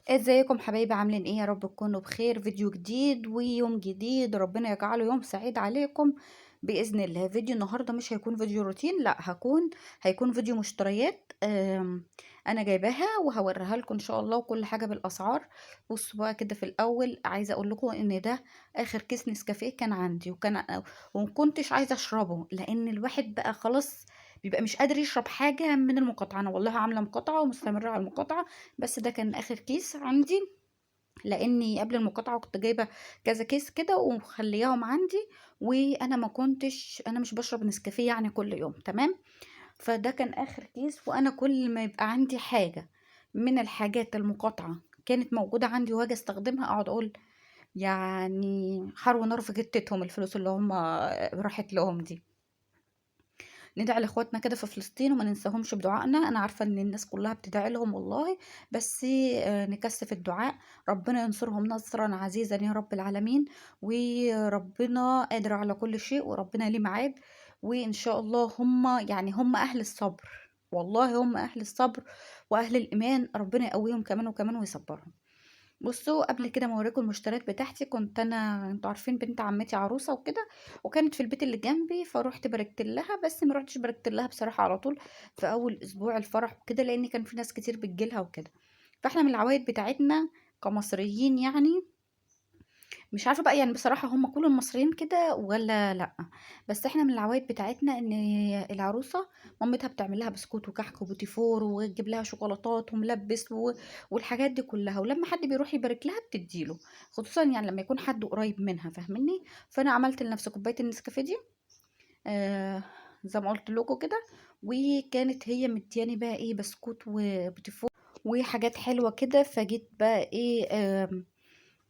ازيكم حبايبي؟ عاملين ايه؟ يا رب تكونوا بخير. فيديو جديد ويوم جديد، ربنا يجعله يوم سعيد عليكم بإذن الله. فيديو النهارده مش هيكون فيديو روتين، لا هيكون فيديو مشتريات. انا جايباها وهوريها لكم ان شاء الله، وكل حاجه بالاسعار. بصوا بقى كده، في الاول عايزه اقول لكم ان ده اخر كيس نسكافيه كان عندي، ومكنتش عايزه اشربه لان الواحد بقى خلاص بيبقى مش قادر يشرب حاجه من المقاطعه. انا والله عامله مقاطعه ومستمره على المقاطعه، بس ده كان اخر كيس عندي، لاني قبل المقاطعه كنت جايبه كذا كيس كده ومخلياهم عندي. وانا ما كنتش انا مش بشرب نسكافيه يعني كل يوم، تمام. فده كان اخر كيس، وانا كل ما يبقى عندي حاجه من الحاجات المقاطعه كانت موجوده عندي وهاجي استخدمها، اقعد اقول يعني حر ونار في جتتهم الفلوس اللي هم راحت لهم دي. ندعي لاخواتنا كده في فلسطين وما ننساهمش بدعائنا. انا عارفه ان الناس كلها بتدعي لهم والله، بس نكثف الدعاء. ربنا ينصرهم نصرا عزيزا يا رب العالمين. وربنا قادر على كل شيء، وربنا ليه ميعاد. وان شاء الله هم اهل الصبر، والله هم اهل الصبر واهل الايمان. ربنا يقويهم كمان وكمان ويصبرهم. بصوا، قبل كده ما اوريكم المشتريات بتاعتي، كنت انا انتوا عارفين بنت عمتي عروسه وكده، وكانت في البيت اللي جنبي، فروحت باركت لها. بس ما روحتش باركت لها بصراحه على طول في اول اسبوع الفرح وكده، لان كان في ناس كتير بتجيلها وكده. فاحنا من العوايد بتاعتنا كمصريين يعني، مش عارفة بقى يعني بصراحة هم كل المصريين كده ولا لأ، بس احنا من العوايد بتاعتنا ان العروسة مامتها بتعمل لها بسكوت وكحك وبوتي فور، وتجيب لها شوكولاتات وملبس والحاجات دي كلها. ولما حد بيروح يبارك لها بتديله، خصوصا يعني لما يكون حد قريب منها، فاهمني. فانا عملت لنفسي كوباية النسكافيه دي، آه زي ما قلت لكم كده. وكانت هي مدياني بقى ايه بسكوت وبوتي فور وحاجات حلوة كده. فجيت بقى ايه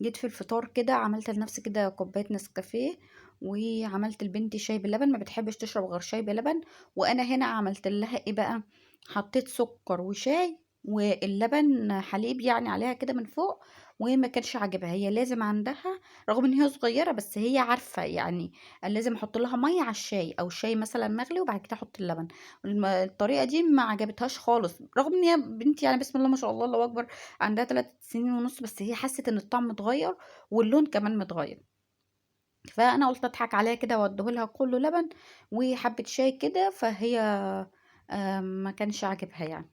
جيت في الفطار كده، عملت لنفسي كده كوبايه نسكافيه، وعملت لبنتي شاي بلبن، ما بتحبش تشرب غير شاي بلبن. وانا هنا عملت لها ايه بقى، حطيت سكر وشاي واللبن حليب يعني عليها كده من فوق. وما كانش عاجبها، هي لازم عندها، رغم ان هي صغيره بس هي عارفه يعني لازم احط لها ميه على الشاي، او الشاي مثلا مغلي وبعد كده احط اللبن. الطريقه دي ما عجبتهاش خالص، رغم ان هي بنتي يعني بسم الله ما شاء الله، الله اكبر، عندها 3 سنين ونص، بس هي حست ان الطعم اتغير واللون كمان متغير. فانا قلت اضحك عليها كده واديهولها كله لبن وحبة شاي كده. فهي ما كانش عاجبها يعني،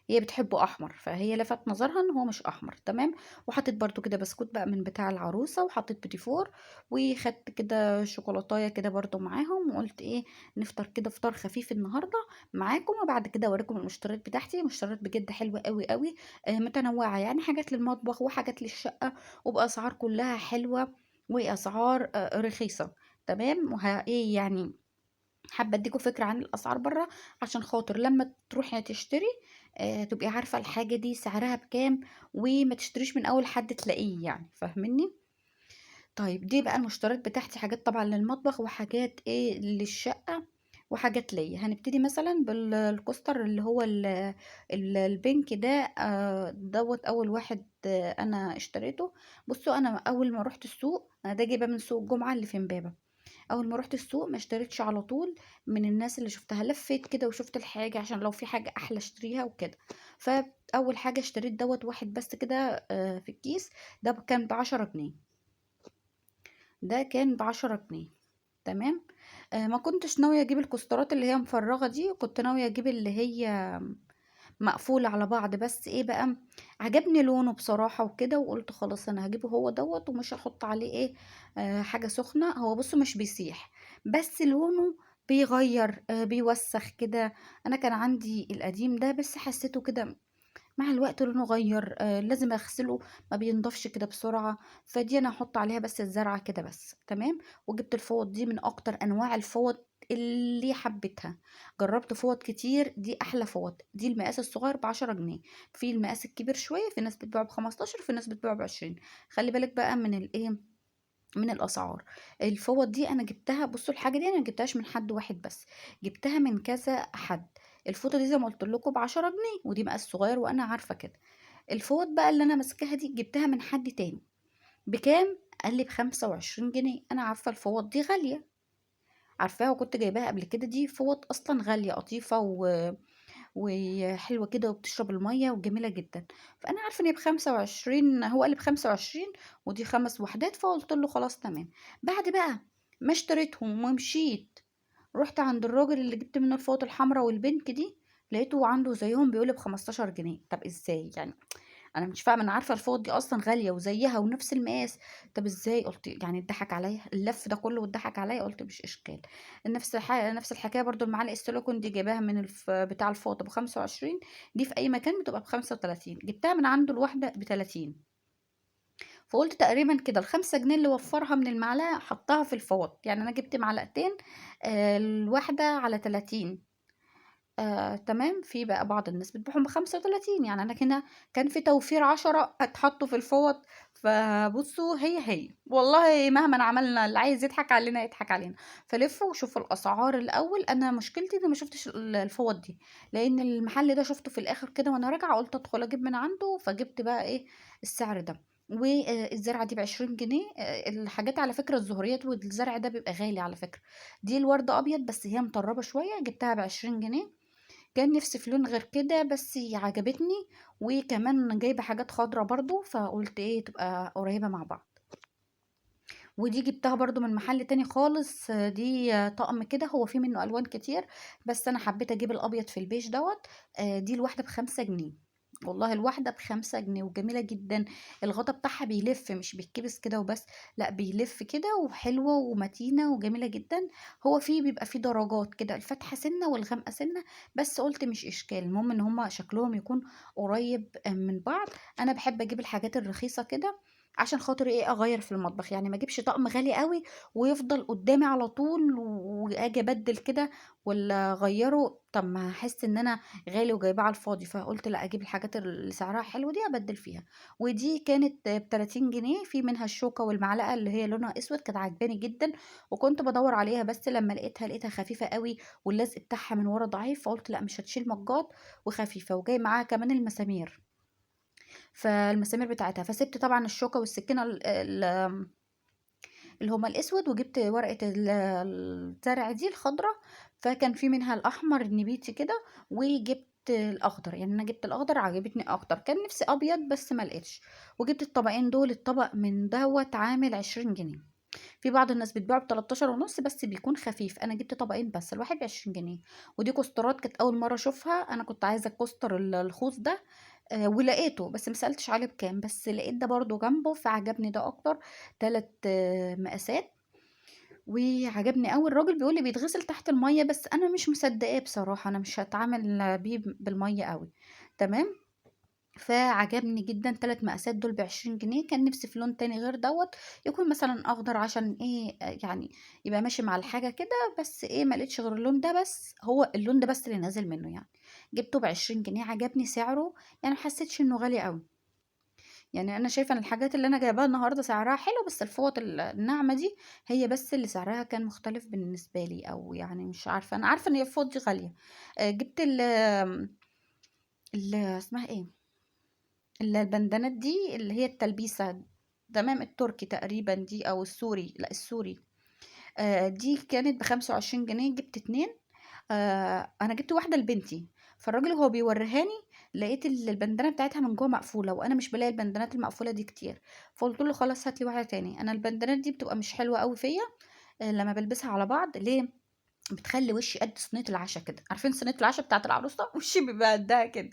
هي بتحبه احمر، فهي لفت نظرها ان هو مش احمر، تمام. وحطيت برضو كده بسكوت بقى من بتاع العروسه، وحطيت بيتي فور، وخدت كده شوكولاتايه كده برضو معاهم، وقلت ايه نفطر كده فطار خفيف النهارده معاكم. وبعد كده اوريكم المشتريات بتاعتي، مشتريات بجد حلوه قوي قوي، متنوعه يعني، حاجات للمطبخ وحاجات للشقه، وباسعار كلها حلوه، واسعار رخيصه، تمام. ايه يعني، حابة اديكوا فكرة عن الاسعار بره، عشان خاطر لما تروحي تشتري تبقي عارفة الحاجة دي سعرها بكام، وما تشتريش من اول حد تلاقيه يعني، فاهمني. طيب دي بقى المشتريات بتاعتي، حاجات طبعا للمطبخ وحاجات ايه للشقة وحاجات ليا. هنبتدي مثلا بالكوستر اللي هو البينك ده، دوت اول واحد انا اشتريته. بصوا، انا اول ما رحت السوق، انا ده جايبه من سوق الجمعة اللي في امبابة. اول ما رحت السوق ما اشتريتش على طول من الناس اللي شفتها، لفيت كده وشفت الحاجة عشان لو في حاجة احلى اشتريها وكده. فاول حاجة اشتريت دوت واحد بس كده في الكيس، ده كان ب10 جنيه، ده كان ب10 جنيه، تمام. ما كنتش ناوية اجيب الكسترات اللي هي مفرغة دي، كنت ناوية اجيب اللي هي مقفولة على بعض. بس ايه بقى، عجبني لونه بصراحة وكده، وقلت خلاص انا هجيبه هو دوت، ومش هحط عليه ايه حاجة سخنة. هو بصوا مش بيسيح، بس لونه بيغير بيوسخ كده. انا كان عندي القديم ده بس حسيته كده مع الوقت لونه غير، لازم اغسله، ما بينضفش كده بسرعة. فدي انا هحط عليها بس الزرعة كده بس، تمام. وجبت الفوط دي من اكتر انواع الفوط اللي حبيتها، جربت فوط كتير، دي احلى فوط. دي المقاس الصغير ب10 جنيه، في المقاس الكبير شوية، في ناس بتبيعه ب15، في ناس بتبيعه ب20. خلي بالك بقى من الايه، من الاسعار. الفوط دي انا جبتها، بصوا الحاجه دي انا ما جبتهاش من حد واحد بس، جبتها من كذا حد. الفوطه دي زي ما قلت لكم ب10 جنيه، ودي مقاس صغير وانا عارفه كده. الفوط بقى اللي انا ماسكاها دي جبتها من حد تاني، بكام؟ قال لي ب25 جنيه. انا عارفه الفوط دي غاليه، عارفاها وكنت جايباها قبل كده. دي فوط اصلا غاليه قطيفه وحلوة كده وبتشرب المَيّة وجميلة جدًا. فأنا عارفة إن هي ب25، هو قال لي ب25 ودي 5 وحدات، فقُلت له خلاص تمام. بعد بقى ما اشتريتهم ومشيت، رُحت عند الراجل اللي جِبت منه الفوط الحمرا والبينك دي، لقيته عنده زيّهم بيقول لي ب15 جنيه. طَب إزاي يعني؟ أنا مش فاهمة، أنا عارفة الفوط دي أصلًا غالية وزيّها ونفس المقاس، طَب إزاي؟ قُلت يعني اتضحك عليَّ! اللَف ده كلّه واتضحك عليَّ! قُلت مش إشكال. نفس الحكاية برضه المعالق السيليكون دي جايباها من بتاع الفوطة ب25، دي في أي مكان بتبقى ب35، جِبتها من عنده الواحدة ب30. فقُلت تقريبًا كده ال5 جنيه اللي وفّرها من المعلقة حطّها في الفوط، يعني أنا جِبت معلقتين الواحدة على 30. تمام. في بقى بعض الناس بتبيعهم ب35، يعني أنا هنا كان في توفير 10 اتحطّوا في الفوط. فبُصّوا هي، والله مهمًا عملنا اللي عايز يضحك علينا يضحك علينا. فلفّوا وشوفوا الأسعار الأول. أنا مشكلتي إني ما شُفتش الفوط دي، لإن المحل ده شُفته في الآخر كده وأنا راجعة، قُلت أدخل أجيب من عنده، فجِبت بقى إيه، السعر ده. الزرعة دي ب20 جنيه. الحاجات على فكرة الزهوريات والزرع ده بيبقى غالي على فكرة. دي الوردة أبيض بس هي مطرّبة شوية، جِبتها ب20 جنيه. كان نِفْسي في لون غير كده بس عجبتني، وكمان جايبة حاجات خضرا برضه، فقُلت إيه تبقى قريبة مع بعض. ودي جِبتها برضه من محل تاني خالص. دي طقم كده، هو في منه ألوان كتير، بس أنا حبيت أجيب الأبيض في البيج دوّة. دي الواحدة ب5 جنيه، والله الواحدة ب5 جنيه وجميلة جدًا. الغطا بتاعها بيلِف مش بيتكبس كده وبس، لأ بيلِف كده وحلوة ومتينة وجميلة جدًا. هو بيبقى في درجات كده، الفاتحة سِنّة والغامقة سِنّة، بس قُلت مش إشكال، المهم إن هُم شكلهم يكون قريب من بعض. أنا باحب أجيب الحاجات الرخيصة كده عشان خاطر إيه، أغيّر في المطبخ، يعني ما أجيبش طقم غالي أوي ويفضل قدّامي على طول وآجي أبدِّل كده والّا أغيّره، طب ما هاحس إن أنا غالي وجايباه على الفاضي. فقُلت لأ، أجيب الحاجات اللي سعرها حلو دي أبدِّل فيها. ودي كانت ب30 جنيه، في منها الشوكة والمعلقة اللي هي لونها أسود، كانت عاجباني جدًا وكنت بادوّر عليها، بس لمّا لقيتها خفيفة أوي واللزق بتاعها من ورا ضعيف، فقُلت لأ، مش هتشيل مجّات وخفيفة وجاي معاها كمان المسامير. فالمسامير بتاعتها، فسِبت طبعًا الشوكة والسكينة اللي هُم الأسود، وجِبت ورقة الزرع دي الخضرا. فكان في منها الأحمر النبيتي كده، وجِبت الأخضر، يعني أنا جِبت الأخضر عجبتني أكتر، كان نِفْسي أبيض بس ما لقيتش. وجِبت الطبقين دول، الطبق من دوّة عامل 20 جنيه. في بعض الناس بتبيعه ب13 ونُص بس بيكون خفيف، أنا جِبت طبقين بس، الواحد ب20 جنيه. ودي كوسترات كانت أول مرّة أشوفها، أنا كنت عايزة الكوستر الخوص ده. ولقيته، بس ما سألتش عليه بكام، بس لقيت ده برضه جنبه فعجبني ده أكتر. 3 مقاسات وعجبني أوي. الراجل بيقول لي بيتغسل تحت المَيّة، بس أنا مش مصدقاه بصراحة، أنا مش هاتعامل بيه بالمَيّة أوي. تمام. فعجبني جدًا 3 مقاسات دول ب20 جنيه. كان نِفْسي في لون تاني غير دوّة، يكون مثلًا أخضر عشان إيه، يعني يبقى ماشي مع الحاجة كده، بس إيه ما لقيتش غير اللون ده بس، هو اللون ده بس اللي نازل منه يعني. جِبته ب20 جنيه، عجبني سعره، يعني ما حسيتش إنه غالي أوي. يعني أنا شايفة إن الحاجات اللي أنا جايباها النهارده سعرها حلو، بس الفوط الناعمة دي هي بس اللي سعرها كان مختلف بالنسبة لي، أو يعني مش عارفة، أنا عارفة إن هي الفوط دي غالية. جِبت اسمها إيه، البندانات دي اللي هي التلبيسة، تمام، التركي تقريبًا دي أو السوري، لأ السوري. دي كانت ب25 جنيه، جِبت 2. أنا جِبت واحدة لبنتي، فالراجل وهو بيورّيهاني لقيت البندانة بتاعتها من جوّه مقفولة، وأنا مش بالاقي البندانات المقفولة دي كتير. فقُلت له: "خلاص هات لي واحدة تاني." أنا البندانات دي بتبقى مش حلوة أوي فيّا لمّا بالبسها على بعض. ليه؟ بتخلّي وشّي قد صينية العشا كده، عارفين صينية العشا بتاعة العروسة؟ وشّي بيبقى قدّها كده،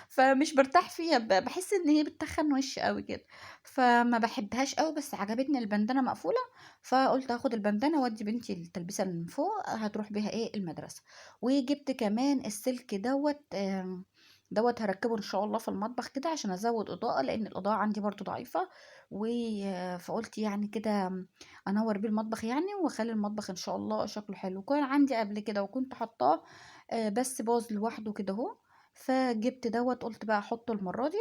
فمش بارتاح فيها، باحس إن هي بتتخّن وشّي أوي كده، فما باحبهاش أوي، بس عجبتني البندانة مقفولة. فقُلت هاخد البندانة وأدّي بنتي التلبيسة اللي من فوق هتروح بيها إيه المدرسة. وجِبت كمان السلك دوّة هاركّبه إن شاء الله في المطبخ كده عشان أزوّد إضاءة، لإن الإضاءة عندي برضه ضعيفة. و فقُلت يعني كده أنوّر بيه المطبخ يعني، واخلّي المطبخ إن شاء الله شكله حلو. وكان عندي قبل كده وكنت حاطاه بس باظ لوحده كده أهو. فجِبت دوّة قُلت بقى أحطه المرّة دي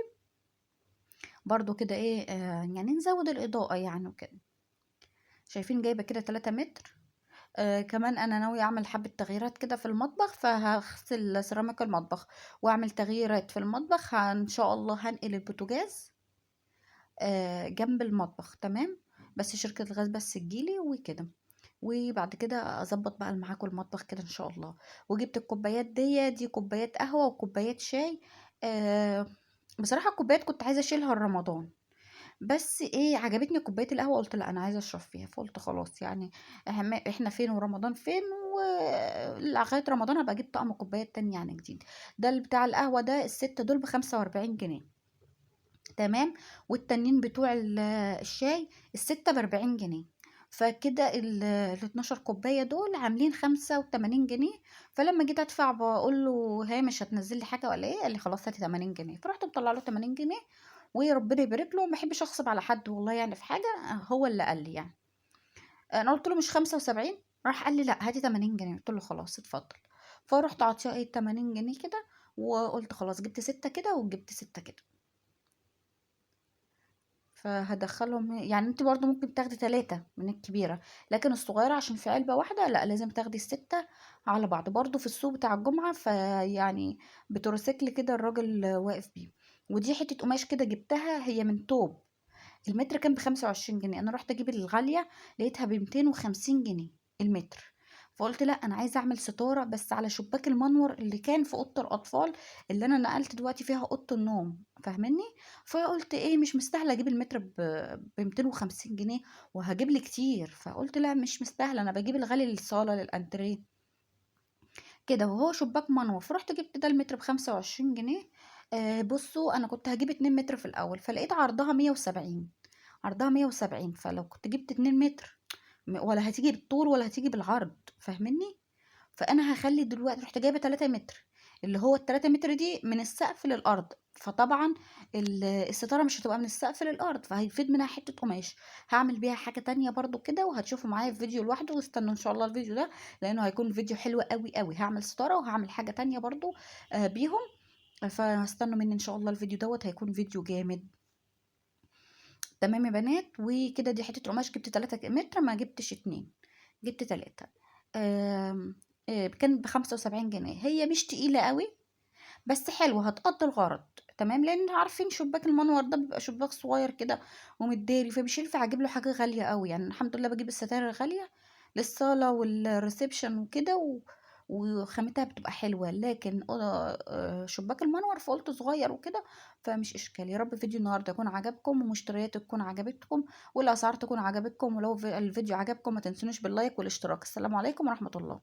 برضه كده إيه، يعني نزوّد الإضاءة يعني وكده. شايفين جايبة كده 3 متر. كمان أنا ناوية أعمل حبّة تغييرات كده في المطبخ، فهاغسل سيراميك المطبخ وأعمل تغييرات في المطبخ. إن شاء الله هانقل البوتاجاز جنب المطبخ، تمام، بس شركة الغاز بس تيجي لي وكده. وبعد كده اظبط بقى معاكم المطبخ كده ان شاء الله. وجبت الكوبايات دي كوبايات قهوة وكوبايات شاي. آه بصراحة الكوبايات كنت عايزة اشيلها لرمضان، بس ايه عجبتني كوبايه القهوه، قلت لا انا عايزه اشرب فيها، فقلت خلاص يعني احنا فين ورمضان فين، ولغايه رمضان هبقى اجيب طقم كوبايات تانية يعني جديد. ده اللي بتاع القهوه ده الستة دول ب45 جنيه. تمام. والتانيين بتوع الشاي الستة ب40 جنيه. فكده ال 12 كوباية دول عاملين 85 جنيه. فلما جيت ادفع بقول له هامش هتنزل لي حاجة ولا ايه، قال لي خلاص هاتي 80 جنيه. فرحت مطلع له 80 جنيه. وربنا يبارك له، ما بحبش اغصب على حد والله يعني في حاجة. هو اللي قال لي يعني. انا قلت له مش 75، راح قال لي لا هاتي 80 جنيه. قلت له خلاص اتفضل. فرحت عطيه ايه 80 جنيه كده. وقلت خلاص جبت ستة كده وجبت ستة كده. فهدخلهم يعني انت برضو ممكن تاخدي 3 من الكبيرة، لكن الصغيرة عشان في علبة واحدة لا لازم تاخدي الستة على بعض. برضو في السوق بتاع الجمعة فيعني بتروسيكل كده الراجل واقف بيه. ودي حتة قماش كده جبتها هي من توب. المتر كان ب25 جنيه، انا رحت اجيب الغالية لقيتها ب250 جنيه المتر. فقلت لا انا عايزه اعمل ستاره بس على شباك المنور اللي كان في اوضه الاطفال اللي انا نقلت دلوقتي فيها اوضه النوم، فاهمني؟ فقلت ايه مش مستاهله اجيب المتر ب 250 جنيه وهجيب لي كتير. فقلت لا مش مستاهله، انا بجيب الغالي للصاله للانتريه كده وهو شباك منور. فرحت جبت ده المتر ب25 جنيه. بصوا انا كنت هجيب 2 متر في الاول، فلقيت عرضها 170. عرضها 170، فلو كنت جبت 2 متر ولا هتيجي بالطول ولا هتيجي بالعرض، فاهمني؟ فانا هخلي دلوقتي رحت جايبه 3 متر، اللي هو ال3 متر دي من السقف للارض. فطبعا الستاره مش هتبقى من السقف للارض، فهيفيد منها حته قماش. هعمل بيها حاجه تانية برضو كده وهتشوفوا معايا في فيديو لوحده، واستنوا ان شاء الله الفيديو ده لانه هيكون فيديو حلو قوي قوي. هعمل ستاره وهعمل حاجه تانية برضو بيهم. فاستنوا مني ان شاء الله الفيديو دوت هيكون فيديو جامد. تمام يا بنات. وكده دي حته قماش جبت 3 متر ما جبتش 2، جبت 3. آم، كانت ب75 جنيه. هي مش تقيلة قوي بس حلوة هتقضي الغرض. تمام، لان عارفين شباك المنور ده بيبقى شباك صغير كده ومتداري، فمش ينفع اجيب له حاجة غالية قوي يعني. الحمد لله بجيب الستاير الغالية للصالة والريسبشن وكده وخامتها بتبقى حلوة. لكن شباك المنور فقلت صغير وكده فمش اشكال. يا رب فيديو النهارده يكون عجبكم ومشتريات تكون عجبتكم والاسعار تكون عجبتكم. ولو الفيديو عجبكم ما تنسونوش باللايك والاشتراك. السلام عليكم ورحمة الله.